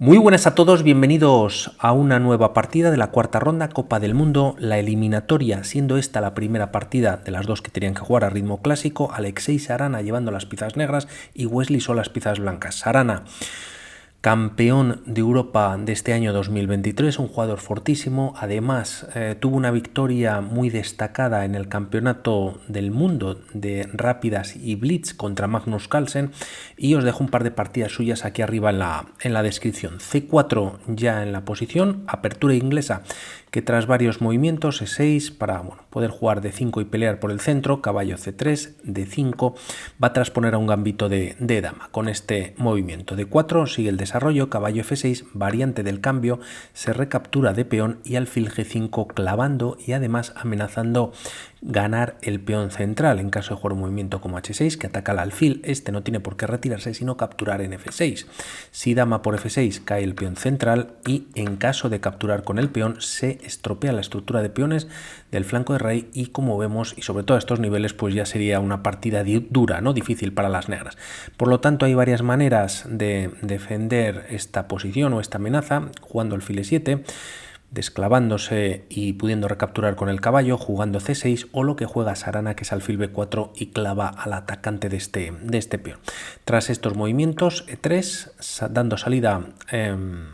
Muy buenas a todos, bienvenidos a una nueva partida de la cuarta ronda Copa del Mundo, la eliminatoria, siendo esta la primera partida de las dos que tenían que jugar a ritmo clásico. Alexei Sarana llevando las piezas negras y Wesley son las piezas blancas. Sarana, campeón de Europa de este año 2023, un jugador fortísimo. Además, tuvo una victoria muy destacada en el Campeonato del Mundo de Rápidas y Blitz contra Magnus Carlsen. Y os dejo un par de partidas suyas aquí arriba en la descripción. C4 ya en la posición, apertura inglesa, que tras varios movimientos, E6 para poder jugar D5 y pelear por el centro, caballo C3, D5, va a transponer a un gambito de dama. Con este movimiento D4 sigue el desarrollo, caballo F6, variante del cambio, se recaptura de peón y alfil G5 clavando y además amenazando ganar el peón central en caso de jugar un movimiento como H6 que ataca al alfil. Este no tiene por qué retirarse sino capturar en F6. Si dama por F6 cae el peón central y en caso de capturar con el peón se estropea la estructura de peones del flanco de rey y como vemos y sobre todo a estos niveles pues ya sería una partida dura, ¿no? Difícil para las negras. Por lo tanto hay varias maneras de defender esta posición o esta amenaza jugando alfil E7, desclavándose y pudiendo recapturar con el caballo, jugando C6 o lo que juega Sarana, que es alfil B4 y clava al atacante de este peón. Tras estos movimientos, E3, dando salida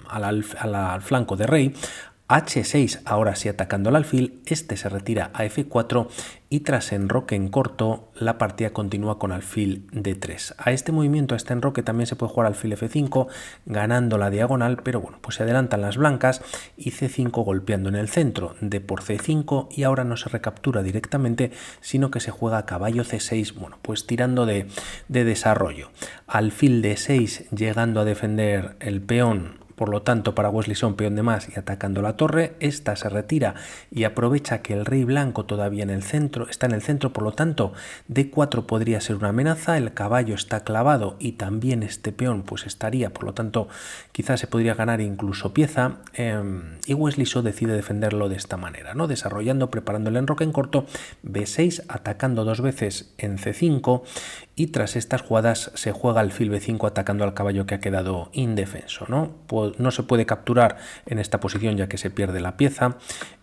al flanco de rey, H6 ahora sí atacando al alfil, este se retira a F4 y tras enroque en corto la partida continúa con alfil D3. A este movimiento, a este enroque también se puede jugar alfil F5 ganando la diagonal, pero bueno, pues se adelantan las blancas y C5 golpeando en el centro, D por C5 y ahora no se recaptura directamente sino que se juega caballo C6, bueno, pues tirando de desarrollo. Alfil D6 llegando a defender el peón. Por lo tanto, para Wesley son peón de más y atacando la torre, esta se retira y aprovecha que el rey blanco todavía está en el centro, por lo tanto, D4 podría ser una amenaza, el caballo está clavado y también este peón pues estaría, por lo tanto, quizás se podría ganar incluso pieza y Wesley So decide defenderlo de esta manera, ¿no? Desarrollando, preparando el enroque en corto, B6, atacando dos veces en C5 y tras estas jugadas se juega alfil B5 atacando al caballo que ha quedado indefenso, ¿no? No se puede capturar en esta posición ya que se pierde la pieza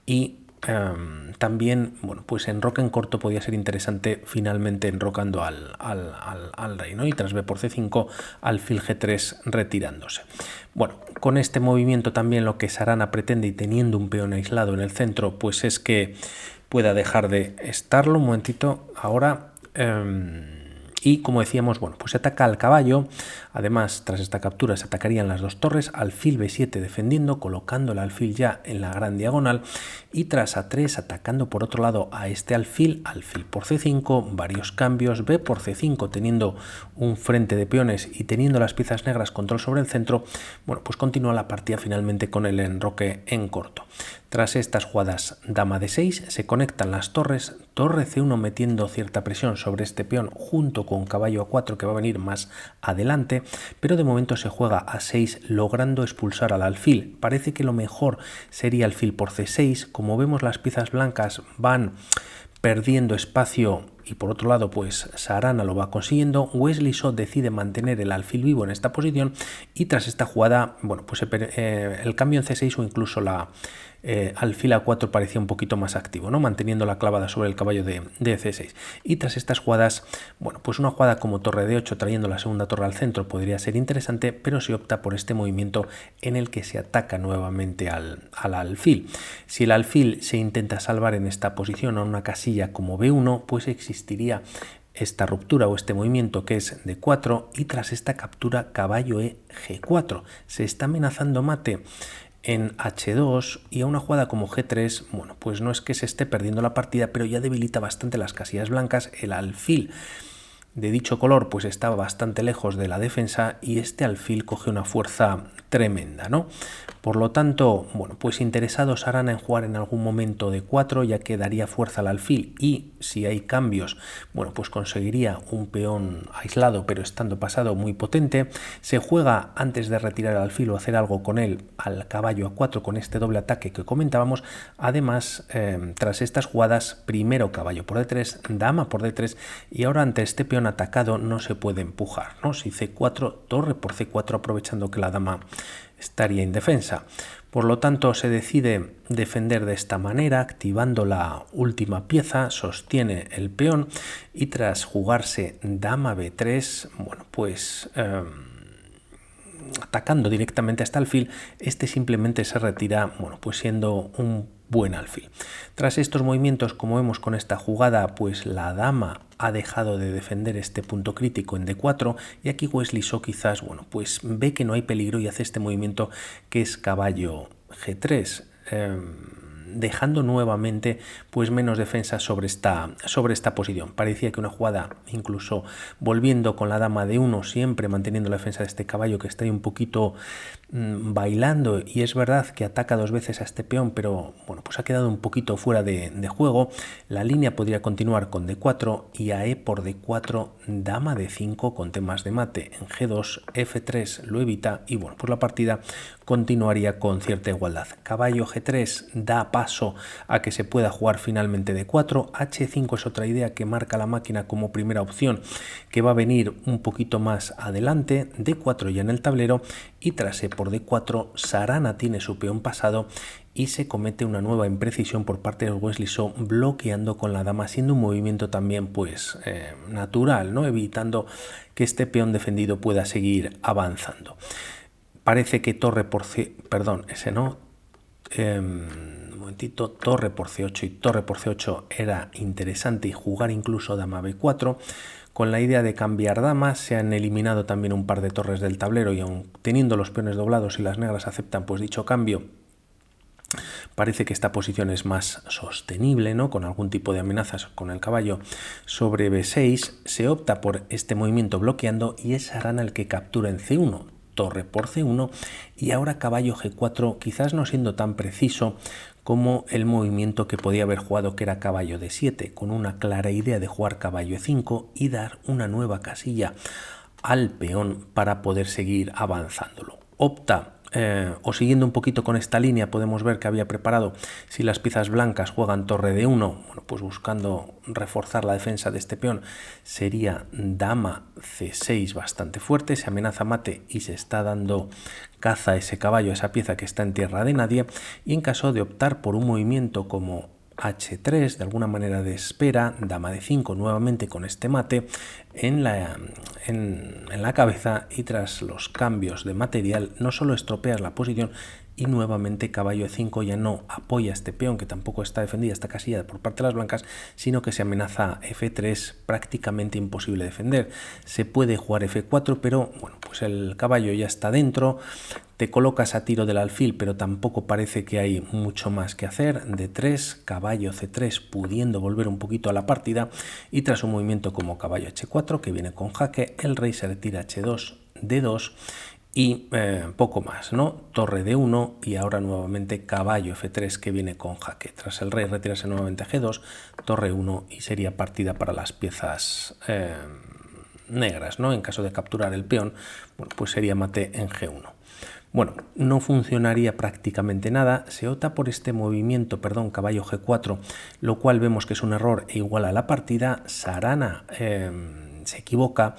y también, bueno, pues enroque en corto podría ser interesante finalmente enrocando al rey, ¿no? Y tras B por C5, alfil G3 retirándose. Bueno, con este movimiento también lo que Sarana pretende y teniendo un peón aislado en el centro, pues es que pueda dejar de estarlo. Un momentito, ahora... y como decíamos, bueno, pues se ataca al caballo. Además, tras esta captura se atacarían las dos torres, alfil B7 defendiendo, colocando el alfil ya en la gran diagonal y tras A3 atacando por otro lado a este alfil por C5, varios cambios, B por C5 teniendo un frente de peones y teniendo las piezas negras control sobre el centro. Bueno, pues continúa la partida finalmente con el enroque en corto. Tras estas jugadas dama D6 se conectan las torres, torre C1 metiendo cierta presión sobre este peón junto con caballo A4 que va a venir más adelante, pero de momento se juega A6 logrando expulsar al alfil. Parece que lo mejor sería alfil por C6, como vemos las piezas blancas van perdiendo espacio y por otro lado pues Sarana lo va consiguiendo. Wesley So decide mantener el alfil vivo en esta posición y tras esta jugada, bueno, pues el cambio en C6 o incluso la alfil A4 parecía un poquito más activo, ¿no? Manteniendo la clavada sobre el caballo de C6. Y tras estas jugadas, bueno, pues una jugada como torre D8 trayendo la segunda torre al centro podría ser interesante, pero se opta por este movimiento en el que se ataca nuevamente al alfil. Si el alfil se intenta salvar en esta posición a una casilla como B1, pues existiría esta ruptura o este movimiento que es D4 y tras esta captura caballo E G4. Se está amenazando mate en H2 y a una jugada como G3, bueno, pues no es que se esté perdiendo la partida, pero ya debilita bastante las casillas blancas. El alfil de dicho color pues estaba bastante lejos de la defensa y este alfil coge una fuerza tremenda, ¿no? Por lo tanto, bueno, pues interesado Sarana en jugar en algún momento D4 ya que daría fuerza al alfil y si hay cambios, bueno, pues conseguiría un peón aislado pero estando pasado muy potente. Se juega antes de retirar al alfil o hacer algo con él al caballo A4 con este doble ataque que comentábamos. Además, tras estas jugadas, primero caballo por D3, dama por D3 y ahora ante este peón atacado no se puede empujar, ¿no? Si C4, torre por C4 aprovechando que la dama estaría indefensa. Por lo tanto, se decide defender de esta manera, activando la última pieza, sostiene el peón y tras jugarse dama b3, bueno, pues atacando directamente hasta el alfil, este simplemente se retira, bueno, pues siendo un buen alfil. Tras estos movimientos, como vemos con esta jugada, pues la dama ha dejado de defender este punto crítico en d4 y aquí Wesley So quizás, bueno, pues ve que no hay peligro y hace este movimiento que es caballo g3, dejando nuevamente pues menos defensa sobre esta posición. Parecía que una jugada, incluso volviendo con la dama de 1, siempre manteniendo la defensa de este caballo que está ahí un poquito bailando, y es verdad que ataca 2 veces a este peón, pero bueno, pues ha quedado un poquito fuera de juego. La línea podría continuar con d4 y a e por d4, dama de 5 con temas de mate en g2, f3 lo evita y bueno, pues la partida continuaría con cierta igualdad. Caballo g3 da paso a que se pueda jugar finalmente d4, h5 es otra idea que marca la máquina como primera opción, que va a venir un poquito más adelante, d4 ya en el tablero, y tras e por d4, Sarana tiene su peón pasado y se comete una nueva imprecisión por parte de Wesley So, bloqueando con la dama, siendo un movimiento también pues natural, ¿no? Evitando que este peón defendido pueda seguir avanzando. Parece que torre por C, perdón, ese no, un momentito, torre por C8 y torre por C8 era interesante, y jugar incluso dama B4. Con la idea de cambiar damas se han eliminado también un par de torres del tablero y aun teniendo los peones doblados y las negras aceptan pues dicho cambio, parece que esta posición es más sostenible, ¿no? Con algún tipo de amenazas con el caballo sobre B6, se opta por este movimiento bloqueando y es Sarana el que captura en C1, torre por C1 y ahora caballo G4, quizás no siendo tan preciso como el movimiento que podía haber jugado, que era caballo D7, con una clara idea de jugar caballo E5 y dar una nueva casilla al peón para poder seguir avanzándolo. Opta, o siguiendo un poquito con esta línea, podemos ver que había preparado, si las piezas blancas juegan torre D1, bueno, pues buscando reforzar la defensa de este peón, sería dama C6 bastante fuerte, se amenaza mate y se está dando caza a ese caballo, a esa pieza que está en tierra de nadie, y en caso de optar por un movimiento como H3, de alguna manera de espera, dama de 5 nuevamente con este mate en la cabeza, y tras los cambios de material no solo estropeas la posición y nuevamente caballo E5 ya no apoya este peón, que tampoco está defendida esta casilla por parte de las blancas, sino que se amenaza F3, prácticamente imposible defender. Se puede jugar F4, pero bueno, pues el caballo ya está dentro, te colocas a tiro del alfil, pero tampoco parece que hay mucho más que hacer. D3, caballo C3, pudiendo volver un poquito a la partida, y tras un movimiento como caballo H4, que viene con jaque, el rey se retira H2, D2, y poco más, ¿no? Torre D1 y ahora nuevamente caballo F3 que viene con jaque. Tras el rey retirarse nuevamente a G2, torre 1 y sería partida para las piezas negras, ¿no? En caso de capturar el peón, bueno, pues sería mate en G1. Bueno, no funcionaría prácticamente nada, se opta por este movimiento, perdón, caballo G4, lo cual vemos que es un error e igual a la partida. Sarana se equivoca,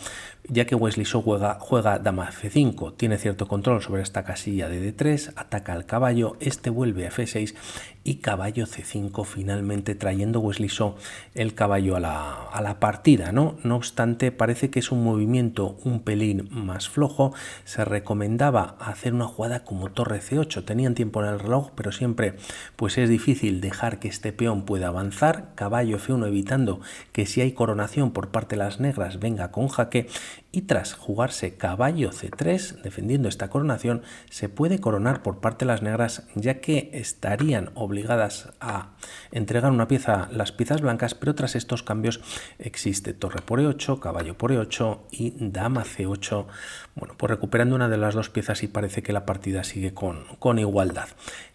ya que Wesley So juega dama F5, tiene cierto control sobre esta casilla de D3, ataca al caballo, este vuelve a F6 y caballo C5, finalmente trayendo Wesley So el caballo a la partida, ¿no? No obstante, parece que es un movimiento un pelín más flojo. Se recomendaba hacer una jugada como torre C8, tenían tiempo en el reloj, pero siempre pues es difícil dejar que este peón pueda avanzar. Caballo F1 evitando que si hay coronación por parte de las negras venga con jaque, y tras jugarse caballo C3 defendiendo esta coronación, se puede coronar por parte de las negras, ya que estarían obligadas a entregar una pieza, las piezas blancas, pero tras estos cambios existe torre por E8, caballo por E8 y dama C8, bueno, pues recuperando una de las dos piezas y parece que la partida sigue con igualdad.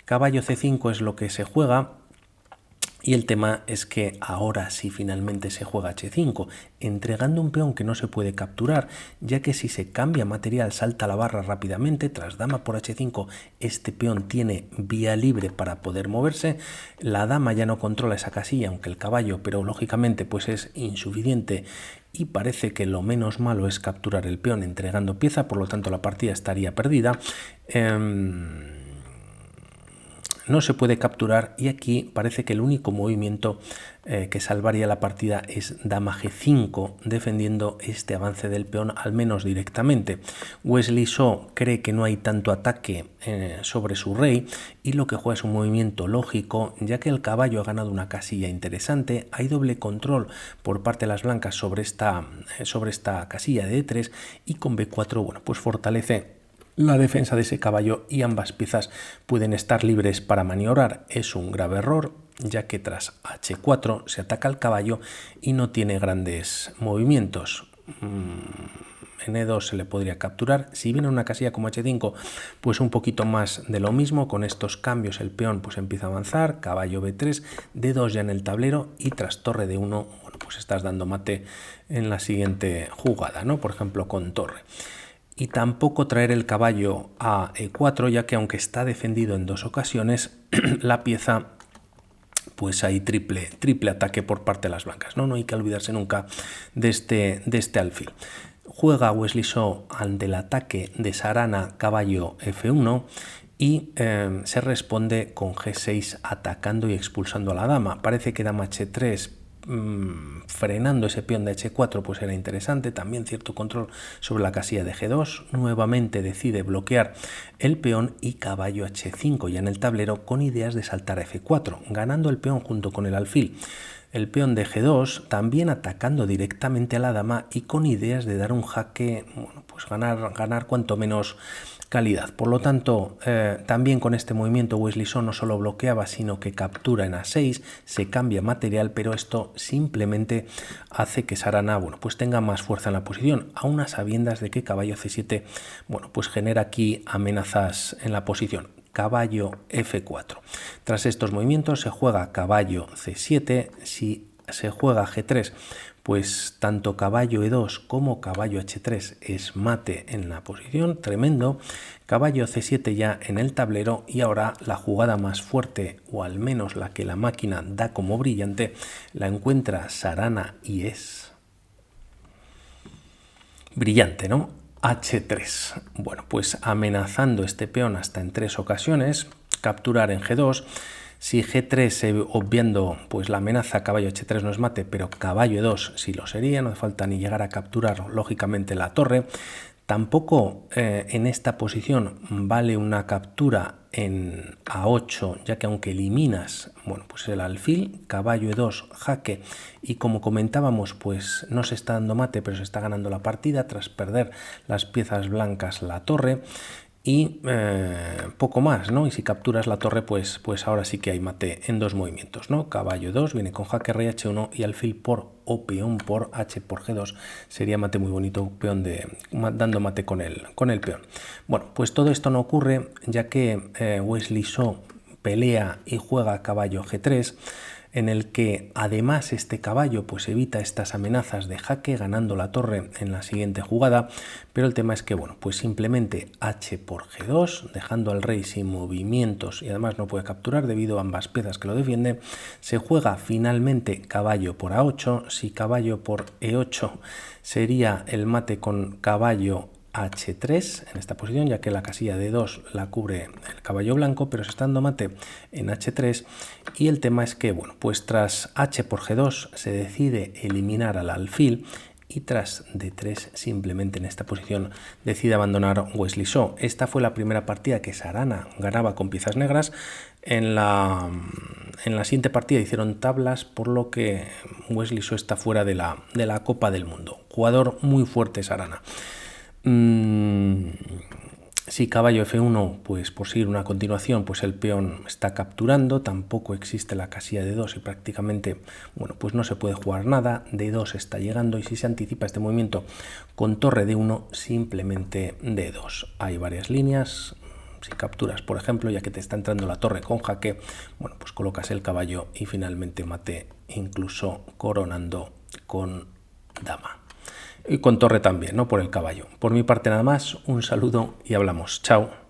Caballo C5 es lo que se juega, Y el tema es que ahora sí finalmente se juega h5, entregando un peón que no se puede capturar, ya que si se cambia material salta la barra rápidamente. Tras dama por h5 este peón tiene vía libre para poder moverse. La dama ya no controla esa casilla, aunque el caballo, pero lógicamente pues es insuficiente y parece que lo menos malo es capturar el peón entregando pieza, por lo tanto la partida estaría perdida. No se puede capturar y aquí parece que el único movimiento que salvaría la partida es dama g5, defendiendo este avance del peón al menos directamente. Wesley So cree que no hay tanto ataque sobre su rey y lo que juega es un movimiento lógico, ya que el caballo ha ganado una casilla interesante. Hay doble control por parte de las blancas sobre esta casilla de e3 y con b4 bueno, pues fortalece la defensa de ese caballo y ambas piezas pueden estar libres para maniobrar. Es un grave error, ya que tras h4 se ataca al caballo y no tiene grandes movimientos. En e2 se le podría capturar. Si viene una casilla como h5, pues un poquito más de lo mismo. Con estos cambios el peón pues empieza a avanzar, caballo b3, d2 ya en el tablero y tras torre d1, bueno, pues estás dando mate en la siguiente jugada, ¿no? Por ejemplo con torre. Y tampoco traer el caballo a e4, ya que aunque está defendido en dos ocasiones, la pieza, pues hay triple ataque por parte de las blancas, ¿no? No hay que olvidarse nunca de este alfil. Juega Wesley So ante el ataque de Sarana caballo f1 y se responde con g6 atacando y expulsando a la dama. Parece que dama h3 frenando ese peón de h4 pues era interesante, también cierto control sobre la casilla de g2, nuevamente decide bloquear el peón y caballo h5 ya en el tablero con ideas de saltar a f4, ganando el peón junto con el alfil. El peón de g2 también atacando directamente a la dama y con ideas de dar un jaque, bueno, pues ganar cuanto menos calidad. Por lo tanto, también con este movimiento Wesley So no solo bloqueaba, sino que captura en a6, se cambia material, pero esto simplemente hace que Sarana, bueno, pues tenga más fuerza en la posición, aun a sabiendas de que caballo c7, bueno, pues genera aquí amenazas en la posición. Caballo f4. Tras estos movimientos se juega caballo c7, si se juega g3, pues tanto caballo e2 como caballo h3 es mate en la posición, tremendo. Caballo c7 ya en el tablero y ahora la jugada más fuerte, o al menos la que la máquina da como brillante, la encuentra Sarana y es brillante, ¿no? h3. Bueno, pues amenazando este peón hasta en 3 ocasiones, capturar en g2. Si g3, obviando pues la amenaza, caballo h3 no es mate, pero caballo e2 sí lo sería, no hace falta ni llegar a capturar lógicamente la torre. Tampoco en esta posición vale una captura en a8, ya que aunque eliminas, bueno, pues el alfil, caballo e2, jaque, y como comentábamos, pues no se está dando mate, pero se está ganando la partida tras perder las piezas blancas la torre. Y poco más, ¿no? Y si capturas la torre, pues ahora sí que hay mate en dos movimientos, ¿no? Caballo 2 viene con jaque rey h1 y alfil por o peón por h por g2. Sería mate muy bonito, peón dando mate con el peón. Bueno, pues todo esto no ocurre, ya que Wesley So pelea y juega caballo g3, en el que además este caballo pues evita estas amenazas de jaque ganando la torre en la siguiente jugada, pero el tema es que bueno, pues simplemente h por g2, dejando al rey sin movimientos y además no puede capturar debido a ambas piezas que lo defienden. Se juega finalmente caballo por a8, si caballo por e8 sería el mate con caballo h3 en esta posición, ya que la casilla de 2 la cubre el caballo blanco, pero se está dando mate en h3 y el tema es que, bueno, pues tras h por g2 se decide eliminar al alfil y tras d3 simplemente en esta posición decide abandonar Wesley So. Esta fue la primera partida que Sarana ganaba con piezas negras. En la siguiente partida hicieron tablas, por lo que Wesley So está fuera de la Copa del Mundo. Jugador muy fuerte Sarana. Si caballo f1, pues por seguir una continuación, pues el peón está capturando, tampoco existe la casilla de 2 y prácticamente, bueno, pues no se puede jugar nada, d2 está llegando y si se anticipa este movimiento con torre d1, simplemente d2. Hay varias líneas, si capturas, por ejemplo, ya que te está entrando la torre con jaque, bueno, pues colocas el caballo y finalmente mate, incluso coronando con dama. Y con torre también, ¿no? Por el caballo. Por mi parte nada más, un saludo y hablamos. Chao.